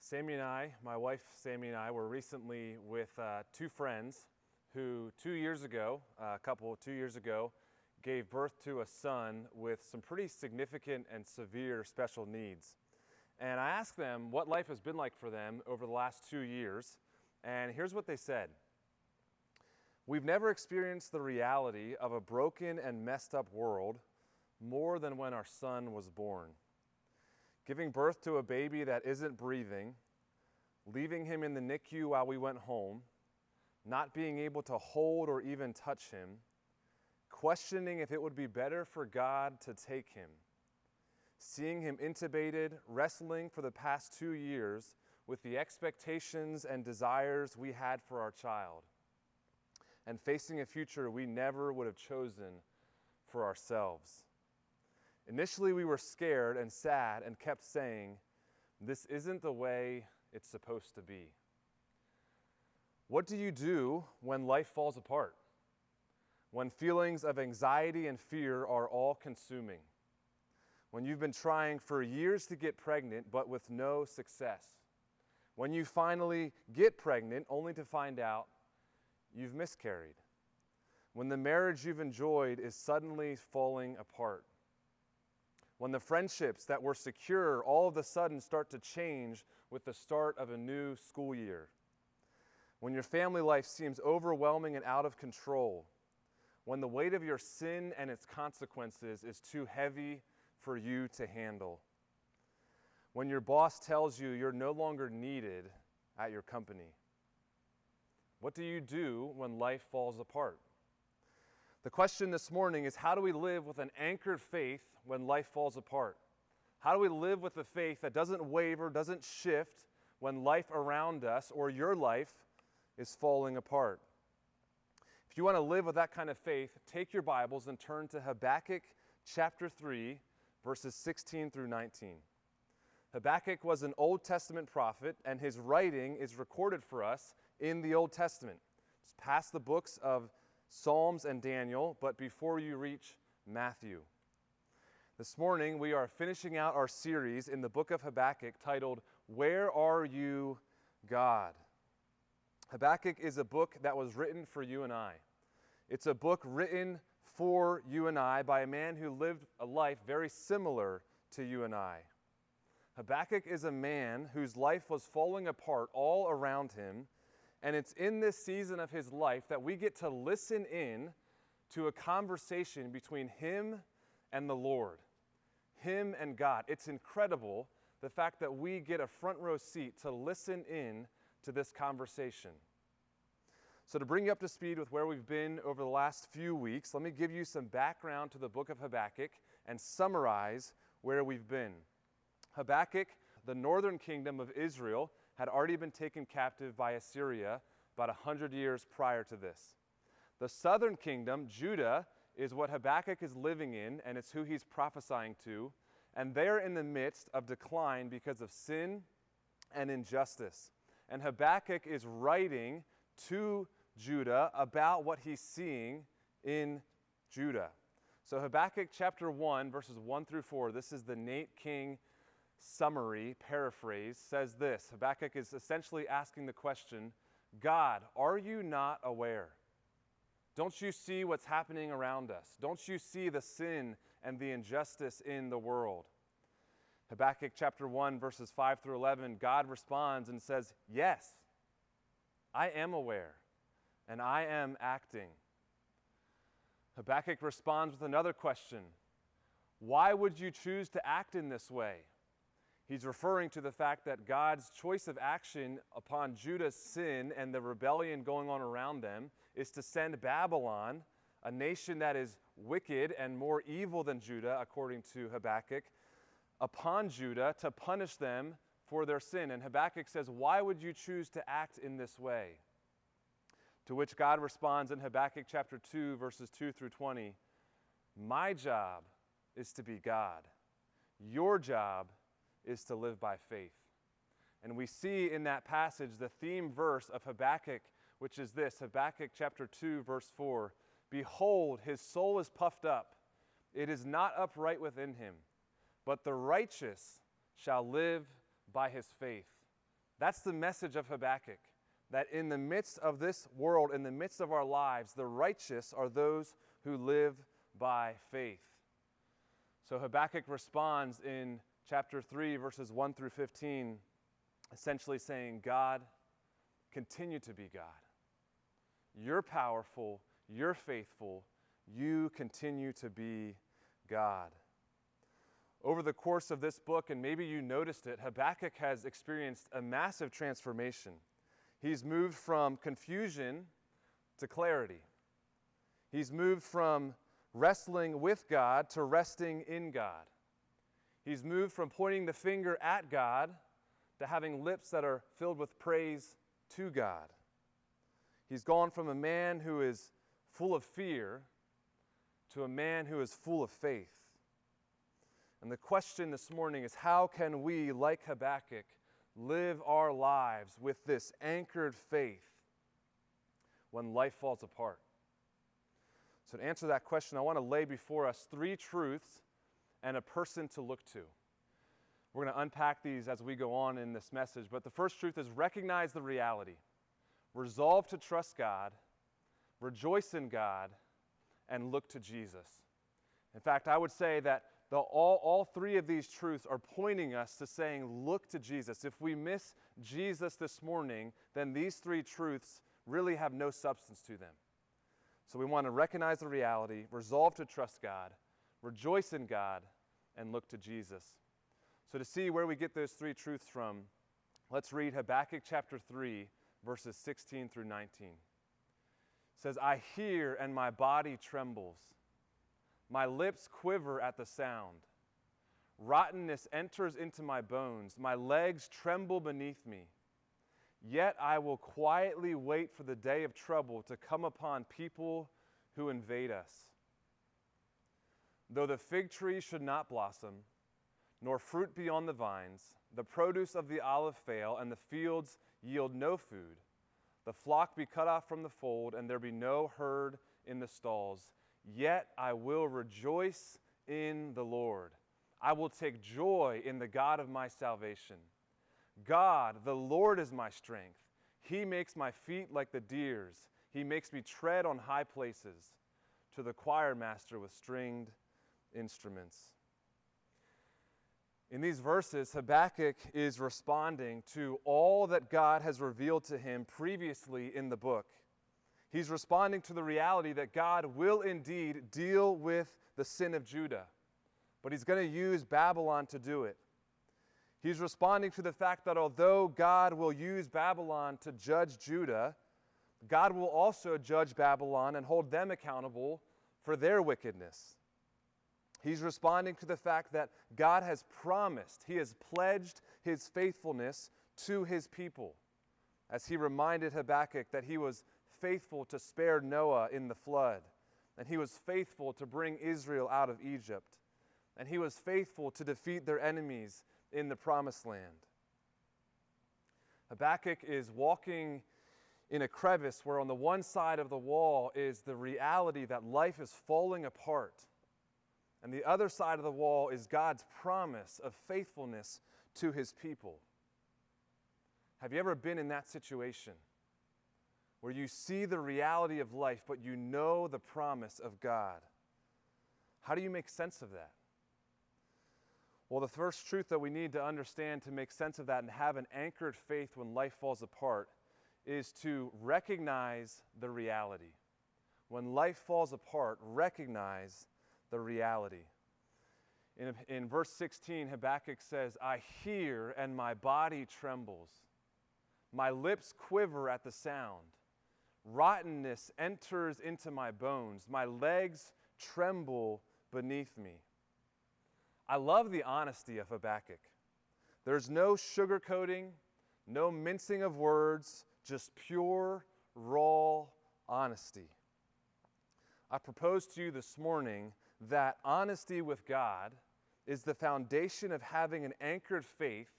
Sammy and I, my wife Sammy and I, were recently with two friends who 2 years ago, gave birth to a son with some pretty significant and severe special needs. And I asked them what life has been like for them over the last 2 years, and here's what they said. We've never experienced the reality of a broken and messed up world more than when our son was born. Giving birth to a baby that isn't breathing, leaving him in the NICU while we went home, not being able to hold or even touch him, questioning if it would be better for God to take him, seeing him intubated, wrestling for the past 2 years with the expectations and desires we had for our child, and facing a future we never would have chosen for ourselves. Initially, we were scared and sad and kept saying, "This isn't the way it's supposed to be." What do you do when life falls apart? When feelings of anxiety and fear are all consuming? When you've been trying for years to get pregnant but with no success? When you finally get pregnant only to find out you've miscarried? When the marriage you've enjoyed is suddenly falling apart? When the friendships that were secure all of a sudden start to change with the start of a new school year? When your family life seems overwhelming and out of control? When the weight of your sin and its consequences is too heavy for you to handle? When your boss tells you you're no longer needed at your company? What do you do when life falls apart? The question this morning is, how do we live with an anchored faith when life falls apart? How do we live with a faith that doesn't waver, doesn't shift when life around us or your life is falling apart? If you want to live with that kind of faith, take your Bibles and turn to Habakkuk chapter 3, verses 16 through 19. Habakkuk was an Old Testament prophet, and his writing is recorded for us in the Old Testament. It's past the books of Psalms and Daniel, but before you reach Matthew. This morning, we are finishing out our series in the book of Habakkuk titled, "Where Are You, God?" Habakkuk is a book that was written for you and I. It's a book written for you and I by a man who lived a life very similar to you and I. Habakkuk is a man whose life was falling apart all around him, and it's in this season of his life that we get to listen in to a conversation between him and the Lord, him and God. It's incredible, the fact that we get a front row seat to listen in to this conversation. So to bring you up to speed with where we've been over the last few weeks, let me give you some background to the book of Habakkuk and summarize where we've been. Habakkuk, the northern kingdom of Israel, had already been taken captive by Assyria about 100 years prior to this. The southern kingdom, Judah, is what Habakkuk is living in, and it's who he's prophesying to, and they're in the midst of decline because of sin and injustice. And Habakkuk is writing to Judah about what he's seeing in Judah. So Habakkuk chapter 1, verses 1 through 4, this is the Nate King summary, paraphrase, says this. Habakkuk is essentially asking the question, God, are you not aware? Don't you see what's happening around us? Don't you see the sin and the injustice in the world? Habakkuk chapter 1, verses 5 through 11, God responds and says, yes, I am aware, and I am acting. Habakkuk responds with another question. Why would you choose to act in this way? He's referring to the fact that God's choice of action upon Judah's sin and the rebellion going on around them is to send Babylon, a nation that is wicked and more evil than Judah, according to Habakkuk, upon Judah to punish them for their sin. And Habakkuk says, why would you choose to act in this way? To which God responds in Habakkuk chapter 2, verses 2 through 20, my job is to be God. Your job is to live by faith. And we see in that passage the theme verse of Habakkuk, which is this, Habakkuk chapter 2, verse 4, behold, his soul is puffed up. It is not upright within him, but the righteous shall live by his faith. That's the message of Habakkuk, that in the midst of this world, in the midst of our lives, the righteous are those who live by faith. So Habakkuk responds in chapter 3, verses 1 through 15, essentially saying, God, continue to be God. You're powerful, you're faithful, you continue to be God. Over the course of this book, and maybe you noticed it, Habakkuk has experienced a massive transformation. He's moved from confusion to clarity. He's moved from wrestling with God to resting in God. He's moved from pointing the finger at God to having lips that are filled with praise to God. He's gone from a man who is full of fear to a man who is full of faith. And the question this morning is, how can we, like Habakkuk, live our lives with this anchored faith when life falls apart? So to answer that question, I want to lay before us 3 truths and a person to look to. We're going to unpack these as we go on in this message, but the first truth is recognize the reality. Resolve to trust God, rejoice in God, and look to Jesus. In fact, I would say that all 3 of these truths are pointing us to saying, look to Jesus. If we miss Jesus this morning, then these 3 truths really have no substance to them. So we want to recognize the reality, resolve to trust God, rejoice in God, and look to Jesus. So to see where we get those 3 truths from, let's read Habakkuk chapter 3, verses 16 through 19. It says, I hear and my body trembles. My lips quiver at the sound. Rottenness enters into my bones. My legs tremble beneath me. Yet I will quietly wait for the day of trouble to come upon people who invade us. Though the fig tree should not blossom, nor fruit be on the vines, the produce of the olive fail, and the fields yield no food, the flock be cut off from the fold, and there be no herd in the stalls, yet I will rejoice in the Lord. I will take joy in the God of my salvation. God, the Lord is my strength. He makes my feet like the deer's. He makes me tread on high places. To the choir master with stringed instruments. In these verses, Habakkuk is responding to all that God has revealed to him previously in the book. He's responding to the reality that God will indeed deal with the sin of Judah, but he's going to use Babylon to do it. He's responding to the fact that although God will use Babylon to judge Judah, God will also judge Babylon and hold them accountable for their wickedness. He's responding to the fact that God has promised, he has pledged his faithfulness to his people, as he reminded Habakkuk that he was faithful to spare Noah in the flood, and he was faithful to bring Israel out of Egypt, and he was faithful to defeat their enemies in the promised land. Habakkuk is walking in a crevice where on the one side of the wall is the reality that life is falling apart, and the other side of the wall is God's promise of faithfulness to his people. Have you ever been in that situation where you see the reality of life, but you know the promise of God? How do you make sense of that? Well, the first truth that we need to understand to make sense of that and have an anchored faith when life falls apart is to recognize the reality. When life falls apart, recognize the reality. In verse 16, Habakkuk says, I hear and my body trembles. My lips quiver at the sound. Rottenness enters into my bones. My legs tremble beneath me. I love the honesty of Habakkuk. There's no sugarcoating, no mincing of words, just pure, raw honesty. I propose to you this morning that honesty with God is the foundation of having an anchored faith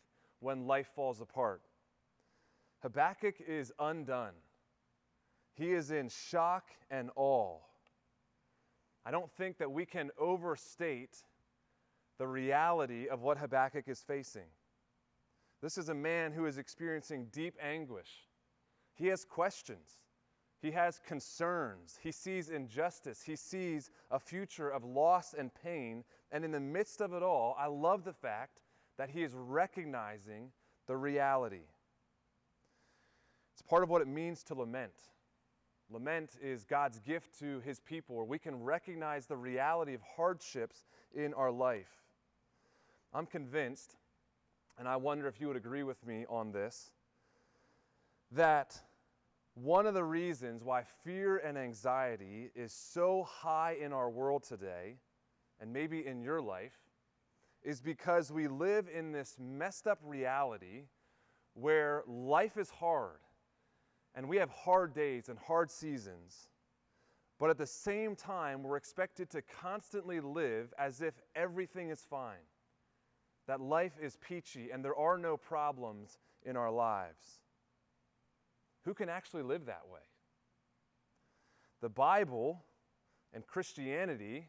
when life falls apart. Habakkuk is undone. He is in shock and awe. I don't think that we can overstate the reality of what Habakkuk is facing. This is a man who is experiencing deep anguish. He has questions. He has concerns. He sees injustice. He sees a future of loss and pain. And in the midst of it all, I love the fact that he is recognizing the reality. It's part of what it means to lament. Lament is God's gift to his people, where we can recognize the reality of hardships in our life. I'm convinced, and I wonder if you would agree with me on this, that one of the reasons why fear and anxiety is so high in our world today, and maybe in your life, is because we live in this messed up reality where life is hard, and we have hard days and hard seasons, but at the same time, we're expected to constantly live as if everything is fine, that life is peachy and there are no problems in our lives. Who can actually live that way? The Bible and Christianity,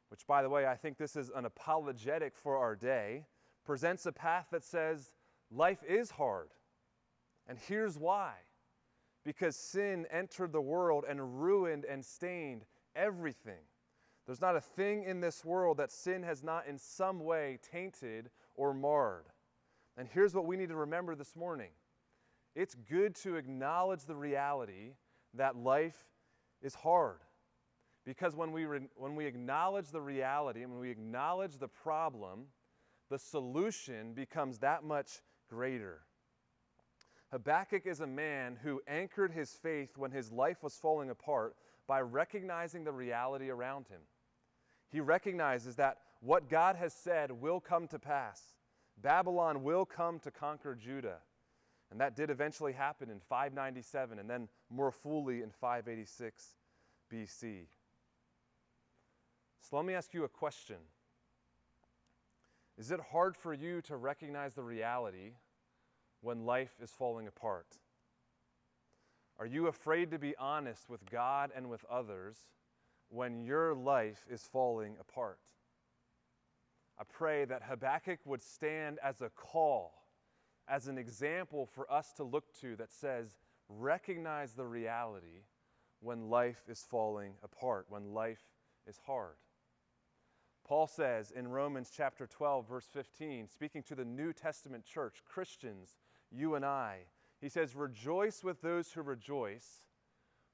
which, by the way, I think this is an apologetic for our day, presents a path that says life is hard. And here's why. Because sin entered the world and ruined and stained everything. There's not a thing in this world that sin has not in some way tainted or marred. And here's what we need to remember this morning. It's good to acknowledge the reality that life is hard. Because when we acknowledge the reality and when we acknowledge the problem, the solution becomes that much greater. Habakkuk is a man who anchored his faith when his life was falling apart by recognizing the reality around him. He recognizes that what God has said will come to pass. Babylon will come to conquer Judah. And that did eventually happen in 597 and then more fully in 586 BC. So let me ask you a question. Is it hard for you to recognize the reality when life is falling apart? Are you afraid to be honest with God and with others when your life is falling apart? I pray that Habakkuk would stand as a call, as an example for us to look to that says, recognize the reality when life is falling apart, when life is hard. Paul says in Romans chapter 12, verse 15, speaking to the New Testament church, Christians, you and I, he says, rejoice with those who rejoice,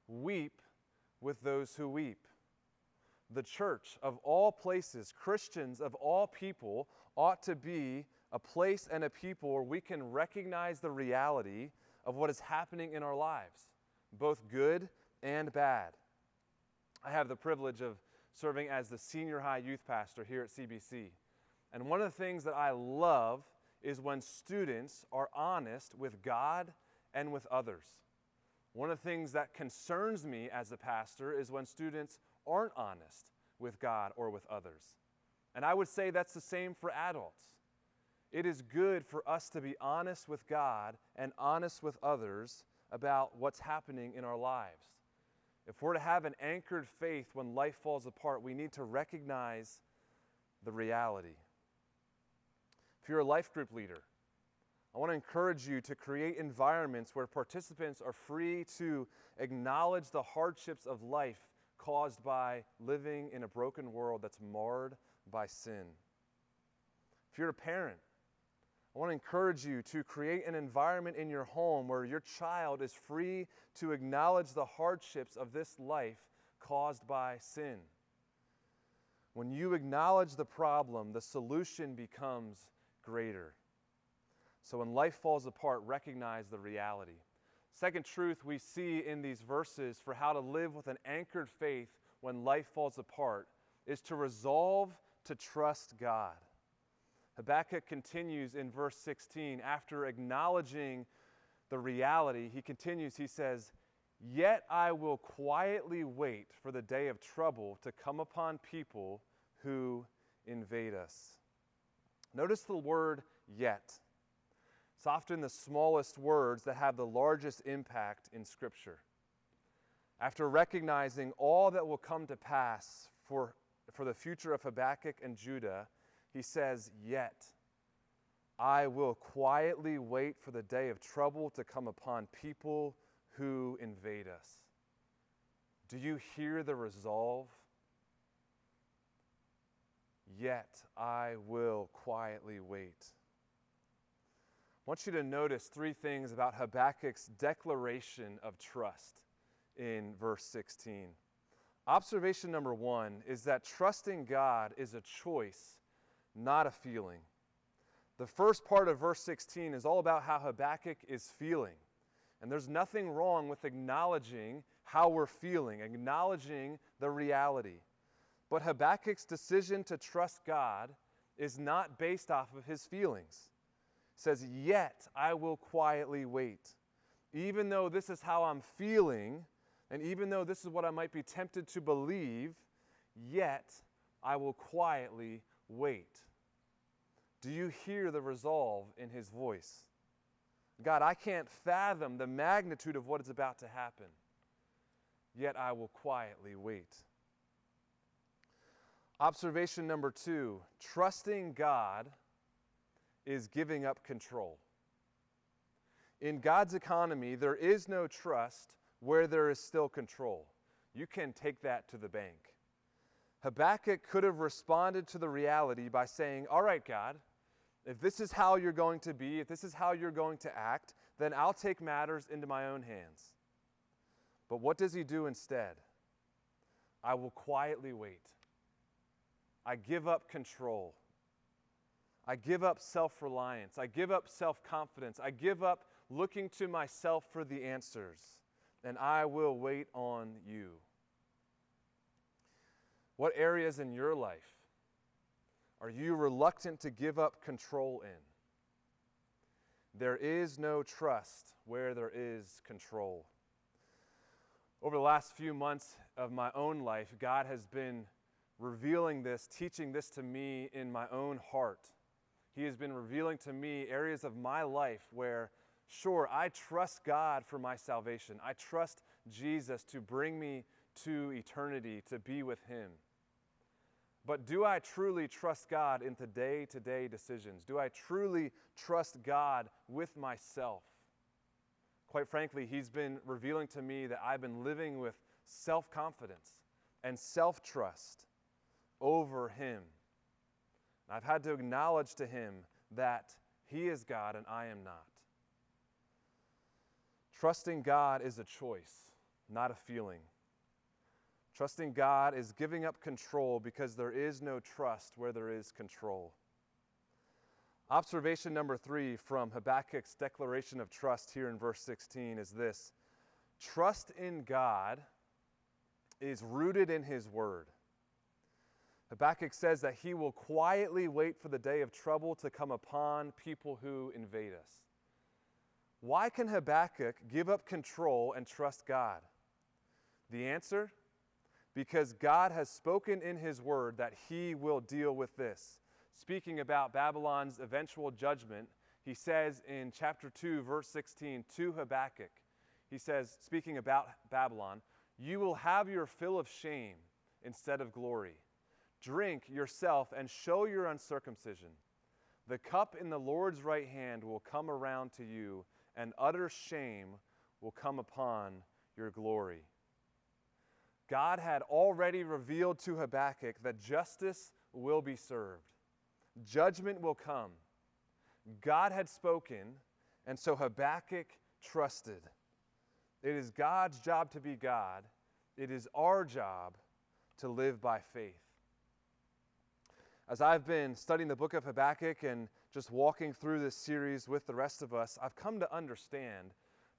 weep with those who weep. The church of all places, Christians of all people, ought to be a place and a people where we can recognize the reality of what is happening in our lives, both good and bad. I have the privilege of serving as the senior high youth pastor here at CBC. And one of the things that I love is when students are honest with God and with others. One of the things that concerns me as a pastor is when students aren't honest with God or with others. And I would say that's the same for adults. It is good for us to be honest with God and honest with others about what's happening in our lives. If we're to have an anchored faith when life falls apart, we need to recognize the reality. If you're a life group leader, I want to encourage you to create environments where participants are free to acknowledge the hardships of life caused by living in a broken world that's marred by sin. If you're a parent, I want to encourage you to create an environment in your home where your child is free to acknowledge the hardships of this life caused by sin. When you acknowledge the problem, the solution becomes greater. So when life falls apart, recognize the reality. Second truth we see in these verses for how to live with an anchored faith when life falls apart is to resolve to trust God. Habakkuk continues in verse 16. After acknowledging the reality, he continues, he says, "Yet I will quietly wait for the day of trouble to come upon people who invade us." Notice the word "yet." It's often the smallest words that have the largest impact in Scripture. After recognizing all that will come to pass for the future of Habakkuk and Judah, he says, "Yet." I will quietly wait for the day of trouble to come upon people who invade us. Do you hear the resolve? Yet I will quietly wait. I want you to notice three things about Habakkuk's declaration of trust in verse 16. Observation number one is that trusting God is a choice, not a feeling. The first part of verse 16 is all about how Habakkuk is feeling. And there's nothing wrong with acknowledging how we're feeling, acknowledging the reality. But Habakkuk's decision to trust God is not based off of his feelings. It says, yet I will quietly wait. Even though this is how I'm feeling, and even though this is what I might be tempted to believe, yet I will quietly wait. Do you hear the resolve in his voice? God, I can't fathom the magnitude of what is about to happen, yet I will quietly wait. Observation number two, trusting God is giving up control. In God's economy, there is no trust where there is still control. You can take that to the bank. Habakkuk could have responded to the reality by saying, all right, God, if this is how you're going to be, if this is how you're going to act, then I'll take matters into my own hands. But what does he do instead? I will quietly wait. I give up control. I give up self-reliance. I give up self-confidence. I give up looking to myself for the answers. And I will wait on you. What areas in your life are you reluctant to give up control in? There is no trust where there is control. Over the last few months of my own life, God has been revealing this, teaching this to me in my own heart. He has been revealing to me areas of my life where, sure, I trust God for my salvation. I trust Jesus to bring me to eternity, to be with Him. But do I truly trust God in the day-to-day decisions? Do I truly trust God with myself? Quite frankly, He's been revealing to me that I've been living with self-confidence and self-trust over Him. And I've had to acknowledge to Him that He is God and I am not. Trusting God is a choice, not a feeling. Trusting God is giving up control because there is no trust where there is control. Observation number 3 from Habakkuk's declaration of trust here in verse 16 is this: trust in God is rooted in His Word. Habakkuk says that he will quietly wait for the day of trouble to come upon people who invade us. Why can Habakkuk give up control and trust God? The answer? Because God has spoken in His Word that He will deal with this. Speaking about Babylon's eventual judgment, he says in chapter 2, verse 16 to Habakkuk, he says, speaking about Babylon, "You will have your fill of shame instead of glory. Drink yourself and show your uncircumcision. The cup in the Lord's right hand will come around to you, and utter shame will come upon your glory." God had already revealed to Habakkuk that justice will be served. Judgment will come. God had spoken, and so Habakkuk trusted. It is God's job to be God. It is our job to live by faith. As I've been studying the book of Habakkuk and just walking through this series with the rest of us, I've come to understand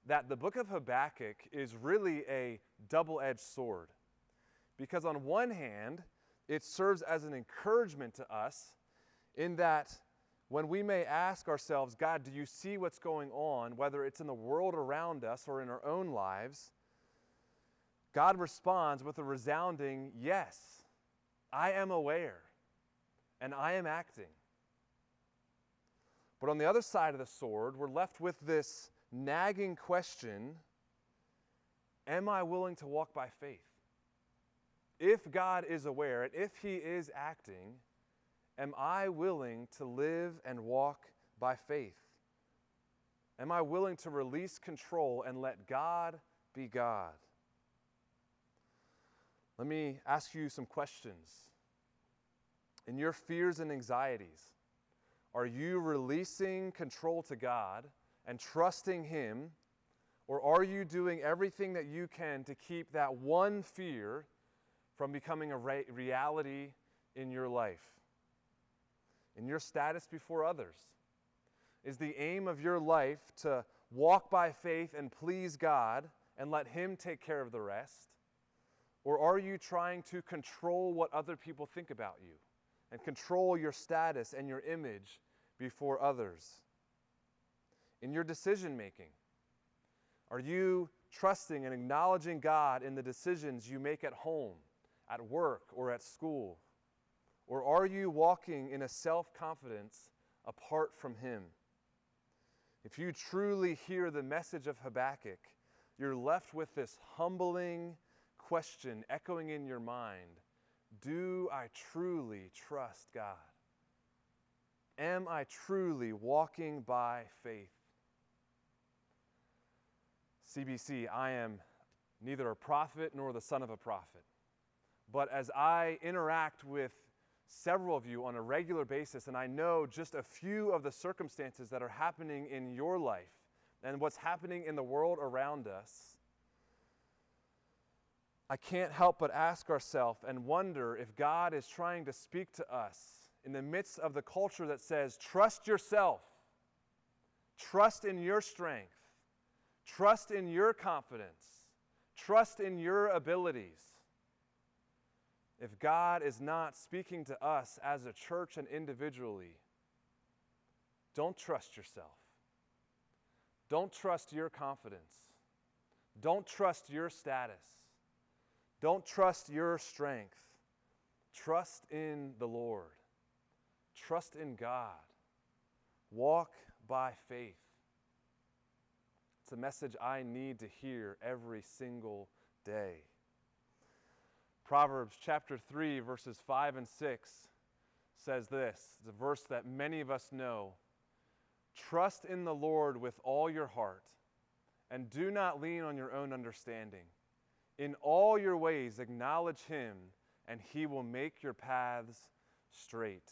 that the book of Habakkuk is really a double-edged sword. Because on one hand, it serves as an encouragement to us in that when we may ask ourselves, God, do you see what's going on, whether it's in the world around us or in our own lives, God responds with a resounding, yes, I am aware, and I am acting. But on the other side of the sword, we're left with this nagging question, am I willing to walk by faith? If God is aware, and if He is acting, am I willing to live and walk by faith? Am I willing to release control and let God be God? Let me ask you some questions. In your fears and anxieties, are you releasing control to God and trusting Him, or are you doing everything that you can to keep that one fear from becoming a reality in your life, in your status before others? Is the aim of your life to walk by faith and please God and let Him take care of the rest? Or are you trying to control what other people think about you and control your status and your image before others? In your decision making, are you trusting and acknowledging God in the decisions you make at home, at work, or at school? Or are you walking in a self-confidence apart from Him? If you truly hear the message of Habakkuk, you're left with this humbling question echoing in your mind: do I truly trust God? Am I truly walking by faith? CBC, I am neither a prophet nor the son of a prophet. But as I interact with several of you on a regular basis, and I know just a few of the circumstances that are happening in your life and what's happening in the world around us, I can't help but ask ourselves and wonder if God is trying to speak to us in the midst of the culture that says, trust yourself, trust in your strength, trust in your confidence, trust in your abilities. If God is not speaking to us as a church and individually, don't trust yourself. Don't trust your confidence. Don't trust your status. Don't trust your strength. Trust in the Lord. Trust in God. Walk by faith. It's a message I need to hear every single day. Proverbs chapter 3, verses 5 and 6 says this. It's a verse that many of us know. Trust in the Lord with all your heart, and do not lean on your own understanding. In all your ways acknowledge Him, and He will make your paths straight.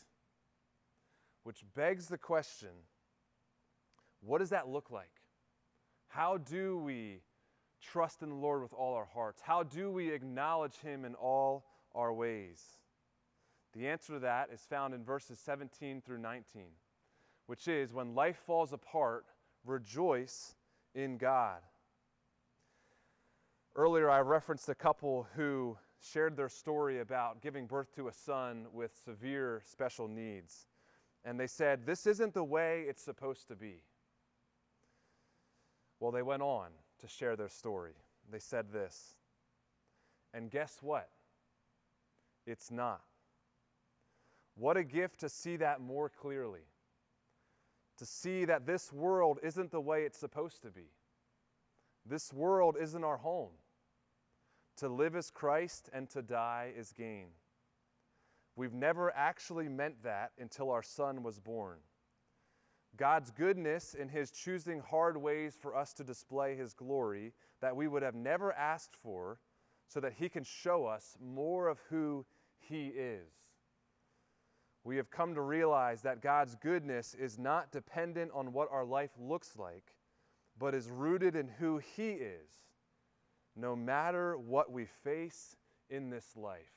Which begs the question, what does that look like? How do we trust in the Lord with all our hearts? How do we acknowledge Him in all our ways? The answer to that is found in verses 17 through 19, which is, when life falls apart, rejoice in God. Earlier, I referenced a couple who shared their story about giving birth to a son with severe special needs. And they said, this isn't the way it's supposed to be. Well, they went on to share their story. They said this, and guess what? It's not. What a gift to see that more clearly. To see that this world isn't the way it's supposed to be. This world isn't our home. To live is Christ and to die is gain. We've never actually meant that until our son was born. God's goodness in His choosing hard ways for us to display His glory that we would have never asked for, so that He can show us more of who He is. We have come to realize that God's goodness is not dependent on what our life looks like, but is rooted in who He is, no matter what we face in this life.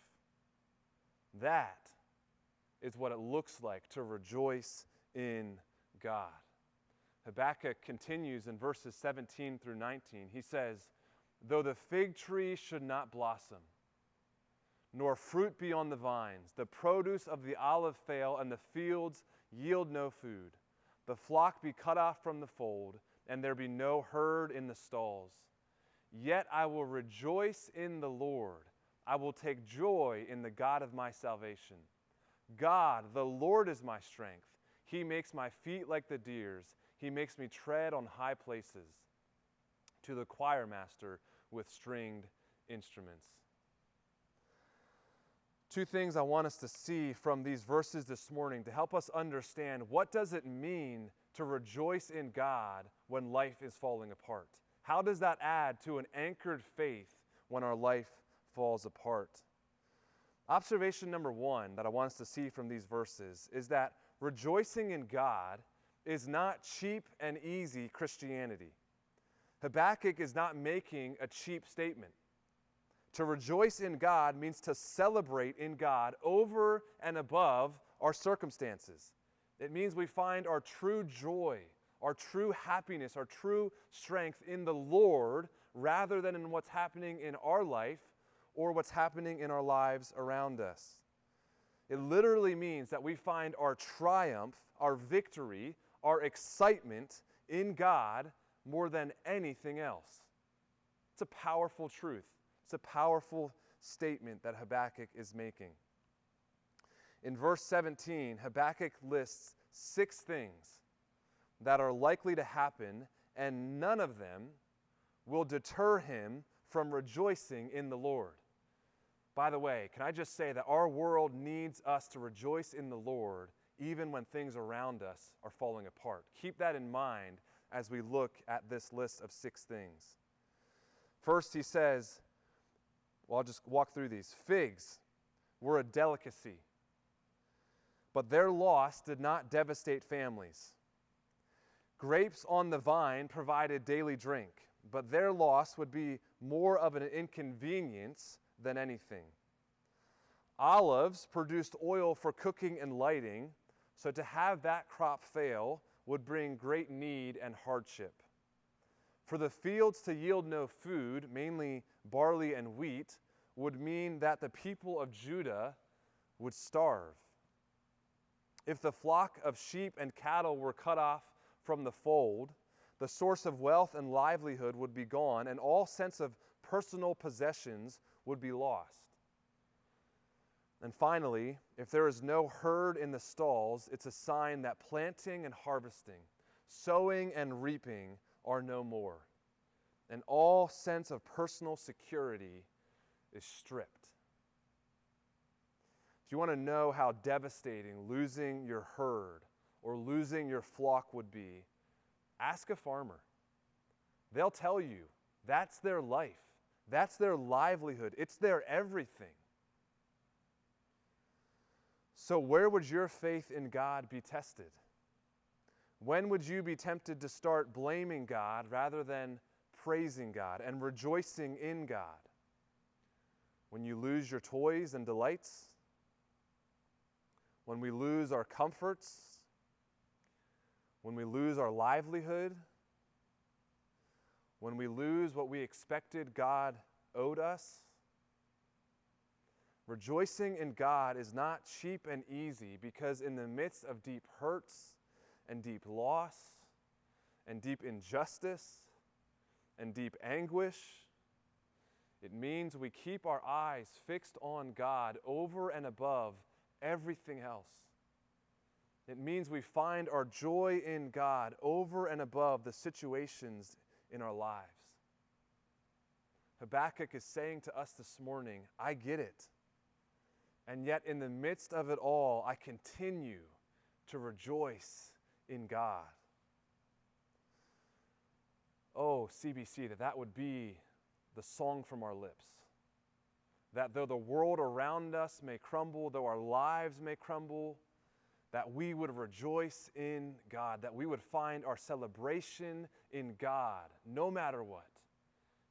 That is what it looks like to rejoice in God. Habakkuk continues in verses 17 through 19. He says, though the fig tree should not blossom, nor fruit be on the vines, the produce of the olive fail, and the fields yield no food, the flock be cut off from the fold, and there be no herd in the stalls, yet I will rejoice in the Lord. I will take joy in the God of my salvation. God, the Lord, is my strength. He makes my feet like the deer's. He makes me tread on high places. To the choir master with stringed instruments. Two things I want us to see from these verses this morning to help us understand, what does it mean to rejoice in God when life is falling apart? How does that add to an anchored faith when our life falls apart? Observation number one that I want us to see from these verses is that rejoicing in God is not cheap and easy Christianity. Habakkuk is not making a cheap statement. To rejoice in God means to celebrate in God over and above our circumstances. It means we find our true joy, our true happiness, our true strength in the Lord rather than in what's happening in our life or what's happening in our lives around us. It literally means that we find our triumph, our victory, our excitement in God more than anything else. It's a powerful truth. It's a powerful statement that Habakkuk is making. In verse 17, Habakkuk lists 6 things that are likely to happen, and none of them will deter him from rejoicing in the Lord. By the way, can I just say that our world needs us to rejoice in the Lord even when things around us are falling apart. Keep that in mind as we look at this list of 6 things. First, he says, well, I'll just walk through these. Figs were a delicacy, but their loss did not devastate families. Grapes on the vine provided daily drink, but their loss would be more of an inconvenience than anything. Olives produced oil for cooking and lighting, so to have that crop fail would bring great need and hardship. For the fields to yield no food, mainly barley and wheat, would mean that the people of Judah would starve. If the flock of sheep and cattle were cut off from the fold, the source of wealth and livelihood would be gone, and all sense of personal possessions would be lost. And finally, if there is no herd in the stalls, it's a sign that planting and harvesting, sowing and reaping are no more, and all sense of personal security is stripped. If you want to know how devastating losing your herd or losing your flock would be, ask a farmer. They'll tell you that's their life. That's their livelihood. It's their everything. So where would your faith in God be tested? When would you be tempted to start blaming God rather than praising God and rejoicing in God? When you lose your toys and delights? When we lose our comforts? When we lose our livelihood? When we lose what we expected God owed us? Rejoicing in God is not cheap and easy because in the midst of deep hurts and deep loss and deep injustice and deep anguish, it means we keep our eyes fixed on God over and above everything else. It means we find our joy in God over and above the situations in our lives. Habakkuk is saying to us this morning, I get it. And yet in the midst of it all, I continue to rejoice in God. Oh, CBC, that would be the song from our lips. That though the world around us may crumble, though our lives may crumble, that we would rejoice in God, that we would find our celebration in God, no matter what,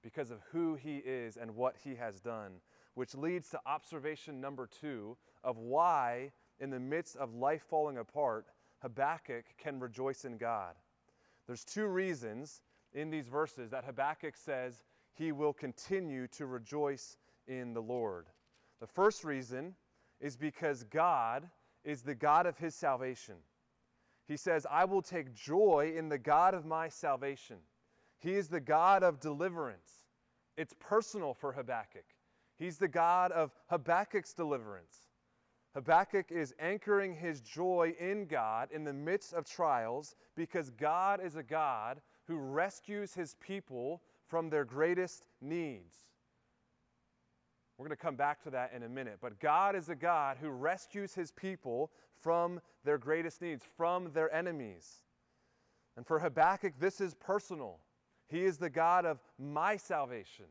because of who He is and what He has done, which leads to observation number 2 of why, in the midst of life falling apart, Habakkuk can rejoice in God. There's 2 reasons in these verses that Habakkuk says he will continue to rejoice in the Lord. The first reason is because God is the God of his salvation. He says, I will take joy in the God of my salvation. He is the God of deliverance. It's personal for Habakkuk. He's the God of Habakkuk's deliverance. Habakkuk is anchoring his joy in God in the midst of trials because God is a God who rescues his people from their greatest needs. We're going to come back to that in a minute. But God is a God who rescues his people from their greatest needs, from their enemies. And for Habakkuk, this is personal. He is the God of my salvation.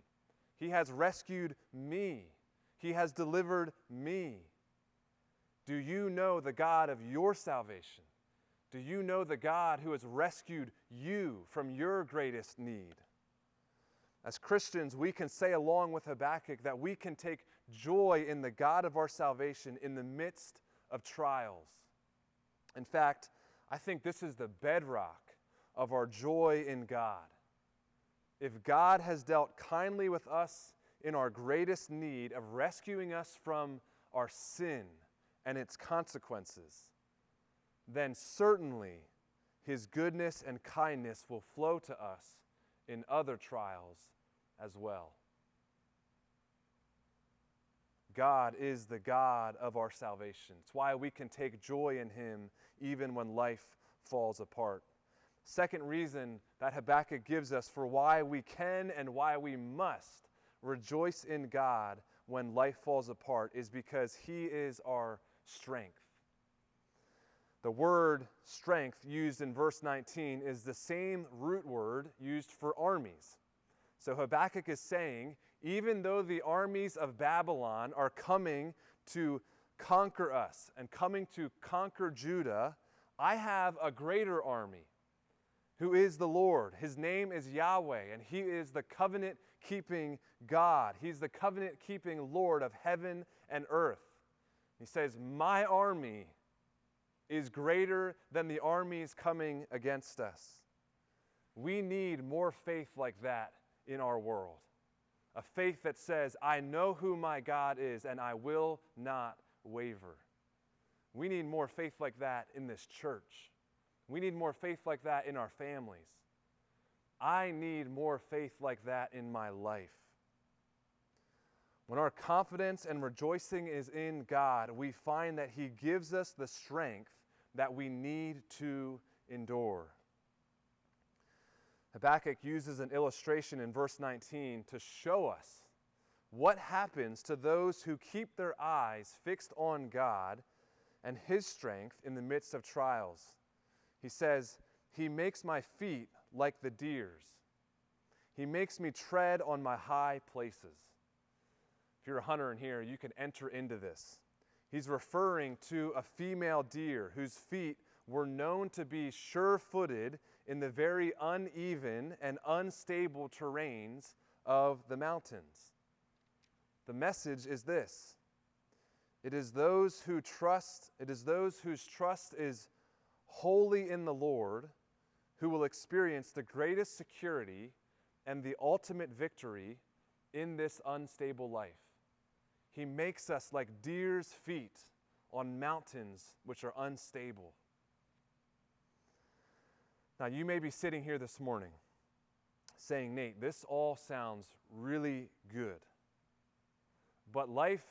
He has rescued me. He has delivered me. Do you know the God of your salvation? Do you know the God who has rescued you from your greatest need? As Christians, we can say along with Habakkuk that we can take joy in the God of our salvation in the midst of trials. In fact, I think this is the bedrock of our joy in God. If God has dealt kindly with us in our greatest need of rescuing us from our sin and its consequences, then certainly His goodness and kindness will flow to us in other trials as well. God is the God of our salvation. It's why we can take joy in Him even when life falls apart. Second reason that Habakkuk gives us for why we can and why we must rejoice in God when life falls apart is because He is our strength. The word strength used in verse 19 is the same root word used for armies. So Habakkuk is saying, even though the armies of Babylon are coming to conquer us and coming to conquer Judah, I have a greater army who is the Lord. His name is Yahweh, and He is the covenant-keeping God. He's the covenant-keeping Lord of heaven and earth. He says, my army is greater than the armies coming against us. We need more faith like that in our world. A faith that says, I know who my God is and I will not waver. We need more faith like that in this church. We need more faith like that in our families. I need more faith like that in my life. When our confidence and rejoicing is in God, we find that He gives us the strength that we need to endure. Habakkuk uses an illustration in verse 19 to show us what happens to those who keep their eyes fixed on God and His strength in the midst of trials. He says, He makes my feet like the deer's. He makes me tread on my high places. If you're a hunter in here, you can enter into this. He's referring to a female deer whose feet were known to be sure-footed in the very uneven and unstable terrains of the mountains. The message is this: it is those whose trust is wholly in the Lord who will experience the greatest security and the ultimate victory in this unstable life. He makes us like deer's feet on mountains which are unstable. Now, you may be sitting here this morning saying, Nate, this all sounds really good, but life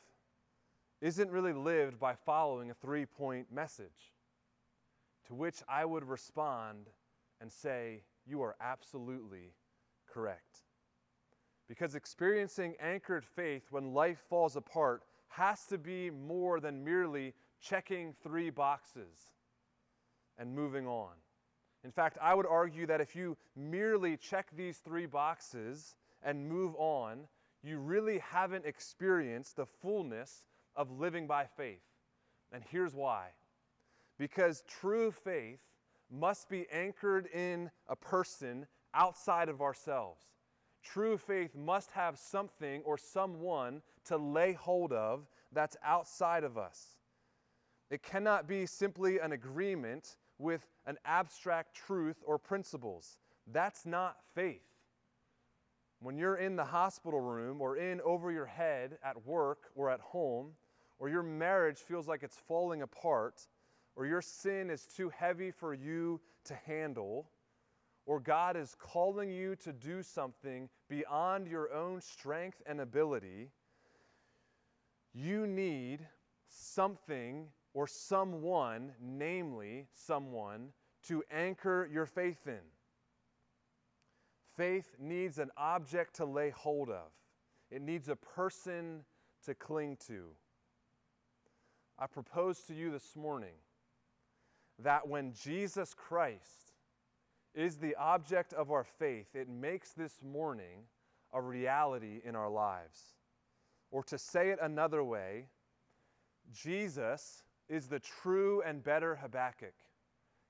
isn't really lived by following a three-point message. To which I would respond and say, you are absolutely correct. Because experiencing anchored faith when life falls apart has to be more than merely checking 3 boxes and moving on. In fact, I would argue that if you merely check these 3 boxes and move on, you really haven't experienced the fullness of living by faith. And here's why. Because true faith must be anchored in a person outside of ourselves. True faith must have something or someone to lay hold of that's outside of us. It cannot be simply an agreement with an abstract truth or principles. That's not faith. When you're in the hospital room or in over your head at work or at home, or your marriage feels like it's falling apart, or your sin is too heavy for you to handle, or God is calling you to do something beyond your own strength and ability, you need something or someone, namely someone, to anchor your faith in. Faith needs an object to lay hold of. It needs a person to cling to. I propose to you this morning that when Jesus Christ is the object of our faith, it makes this morning a reality in our lives. Or to say it another way, Jesus is the true and better Habakkuk.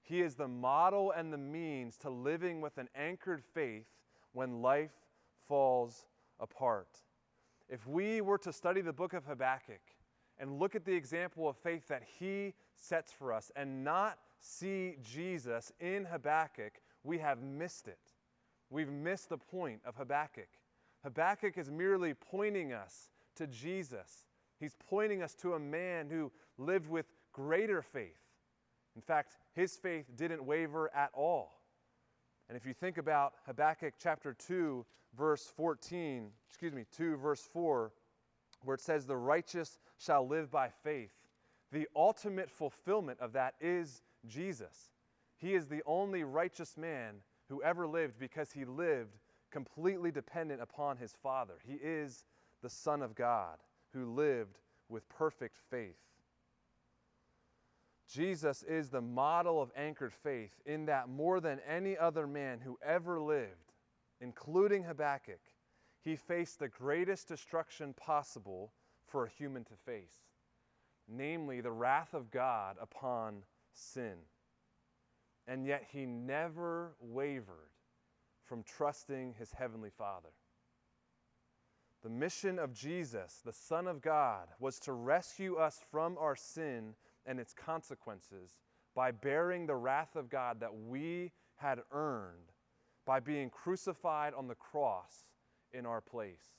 He is the model and the means to living with an anchored faith when life falls apart. If we were to study the book of Habakkuk and look at the example of faith that he sets for us and not see Jesus in Habakkuk, we have missed it. We've missed the point of Habakkuk. Habakkuk is merely pointing us to Jesus. He's pointing us to a man who lived with greater faith. In fact, his faith didn't waver at all. And if you think about Habakkuk chapter 2, verse 4, where it says, "The righteous shall live by faith," the ultimate fulfillment of that is Jesus. He is the only righteous man who ever lived because he lived completely dependent upon his Father. He is the Son of God who lived with perfect faith. Jesus is the model of anchored faith in that more than any other man who ever lived, including Habakkuk, he faced the greatest destruction possible for a human to face, namely the wrath of God upon sin. And yet he never wavered from trusting his heavenly Father. The mission of Jesus, the Son of God, was to rescue us from our sin and its consequences by bearing the wrath of God that we had earned by being crucified on the cross in our place.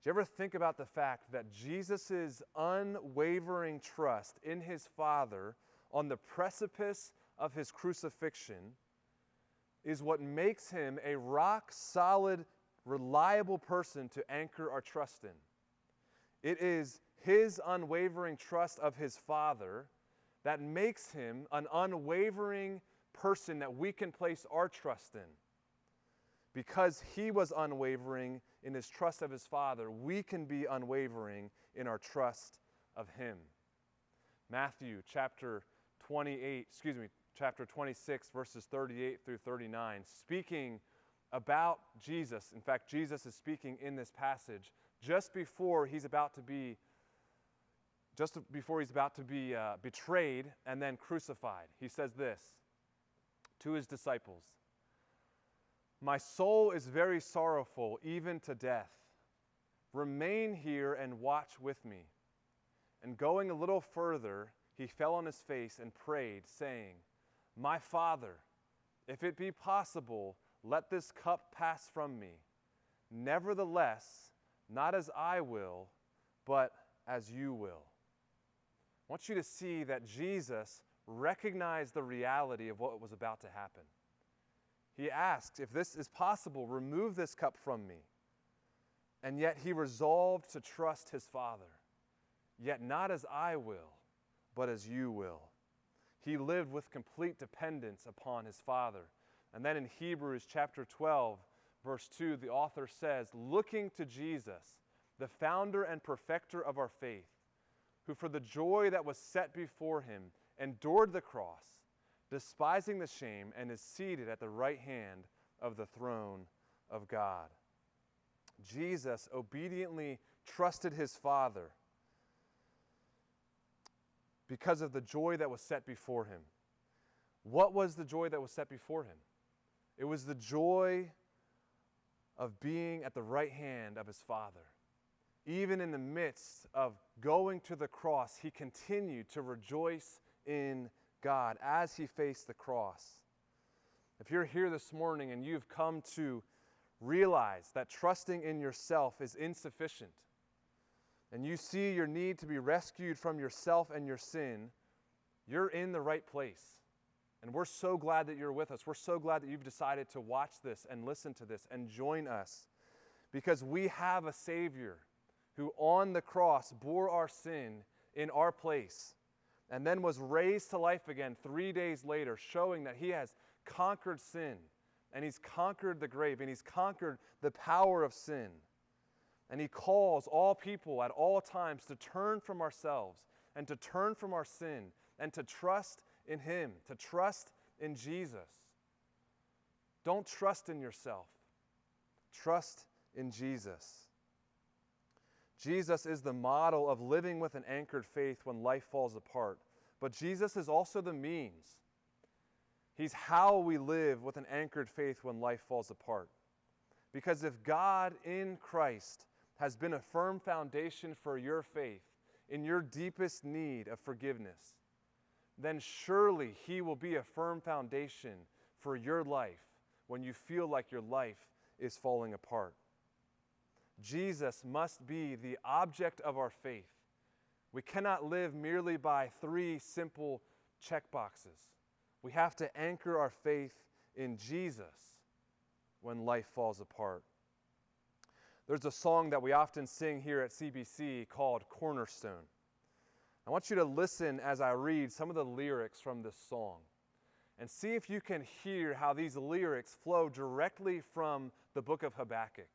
Do you ever think about the fact that Jesus' unwavering trust in his Father on the precipice of his crucifixion is what makes him a rock-solid, reliable person to anchor our trust in? It is his unwavering trust of his Father that makes him an unwavering person that we can place our trust in. Because he was unwavering in his trust of his Father, we can be unwavering in our trust of him. Matthew chapter 26, verses 38 through 39, speaking about Jesus. In fact, Jesus is speaking in this passage just before he's about to be betrayed and then crucified. He says this to his disciples: "My soul is very sorrowful, even to death. Remain here and watch with me." And going a little further, he fell on his face and prayed, saying, "My Father, if it be possible, let this cup pass from me. Nevertheless, not as I will, but as you will." I want you to see that Jesus recognized the reality of what was about to happen. He asked, "If this is possible, remove this cup from me." And yet he resolved to trust his Father. "Yet not as I will, but as you will." He lived with complete dependence upon his Father. And then in Hebrews chapter 12, verse 2, the author says, "Looking to Jesus, the founder and perfecter of our faith, who for the joy that was set before him endured the cross, despising the shame, and is seated at the right hand of the throne of God." Jesus obediently trusted his Father because of the joy that was set before him. What was the joy that was set before him? It was the joy of being at the right hand of his Father. Even in the midst of going to the cross, he continued to rejoice in God as he faced the cross. If you're here this morning and you've come to realize that trusting in yourself is insufficient, and you see your need to be rescued from yourself and your sin, you're in the right place. And we're so glad that you're with us. We're so glad that you've decided to watch this and listen to this and join us, because we have a Savior who on the cross bore our sin in our place and then was raised to life again 3 days later, showing that he has conquered sin and he's conquered the grave and he's conquered the power of sin. And he calls all people at all times to turn from ourselves and to turn from our sin and to trust in him, to trust in Jesus. Don't trust in yourself. Trust in Jesus. Jesus is the model of living with an anchored faith when life falls apart. But Jesus is also the means. He's how we live with an anchored faith when life falls apart. Because if God in Christ has been a firm foundation for your faith in your deepest need of forgiveness, then surely He will be a firm foundation for your life when you feel like your life is falling apart. Jesus must be the object of our faith. We cannot live merely by 3 simple check boxes. We have to anchor our faith in Jesus when life falls apart. There's a song that we often sing here at CBC called Cornerstone. I want you to listen as I read some of the lyrics from this song and see if you can hear how these lyrics flow directly from the book of Habakkuk,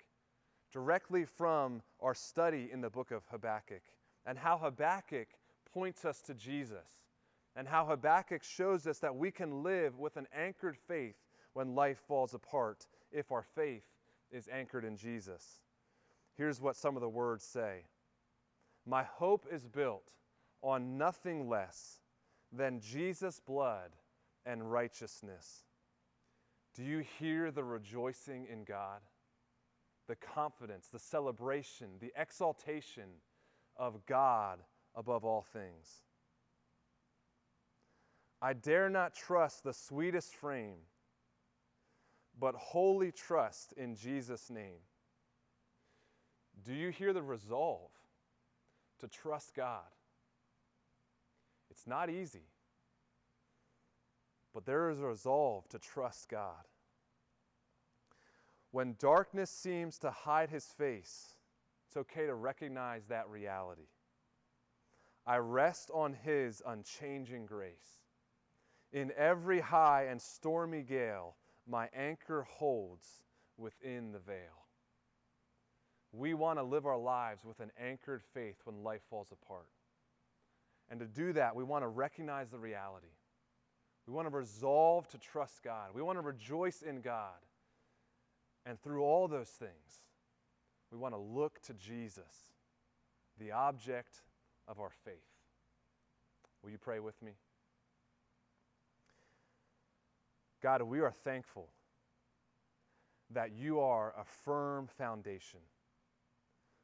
directly from our study in the book of Habakkuk, and how Habakkuk points us to Jesus, and how Habakkuk shows us that we can live with an anchored faith when life falls apart if our faith is anchored in Jesus. Here's what some of the words say. My hope is built on nothing less than Jesus' blood and righteousness. Do you hear the rejoicing in God? The confidence, the celebration, the exaltation of God above all things. I dare not trust the sweetest frame, but wholly trust in Jesus' name. Do you hear the resolve to trust God? It's not easy, but there is a resolve to trust God. When darkness seems to hide His face, it's okay to recognize that reality. I rest on His unchanging grace. In every high and stormy gale, my anchor holds within the veil. We want to live our lives with an anchored faith when life falls apart. And to do that, we want to recognize the reality. We want to resolve to trust God. We want to rejoice in God. And through all those things, we want to look to Jesus, the object of our faith. Will you pray with me? God, we are thankful that you are a firm foundation.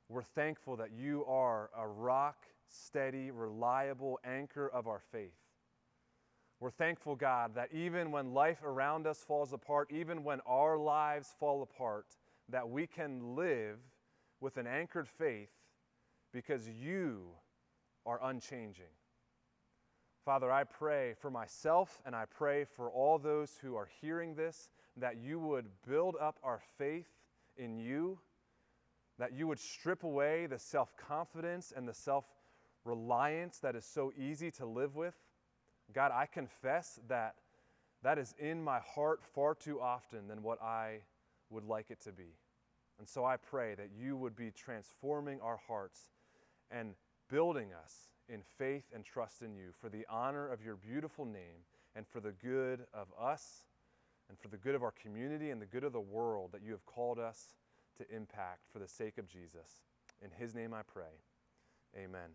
We're thankful that you are a rock, steady, reliable anchor of our faith. We're thankful, God, that even when life around us falls apart, even when our lives fall apart, that we can live with an anchored faith because you are unchanging. Father, I pray for myself and I pray for all those who are hearing this, that you would build up our faith in you, that you would strip away the self-confidence and the self-reliance that is so easy to live with. God, I confess that that is in my heart far too often than what I would like it to be. And so I pray that you would be transforming our hearts and building us in faith and trust in you for the honor of your beautiful name and for the good of us and for the good of our community and the good of the world that you have called us to impact for the sake of Jesus. In his name I pray. Amen.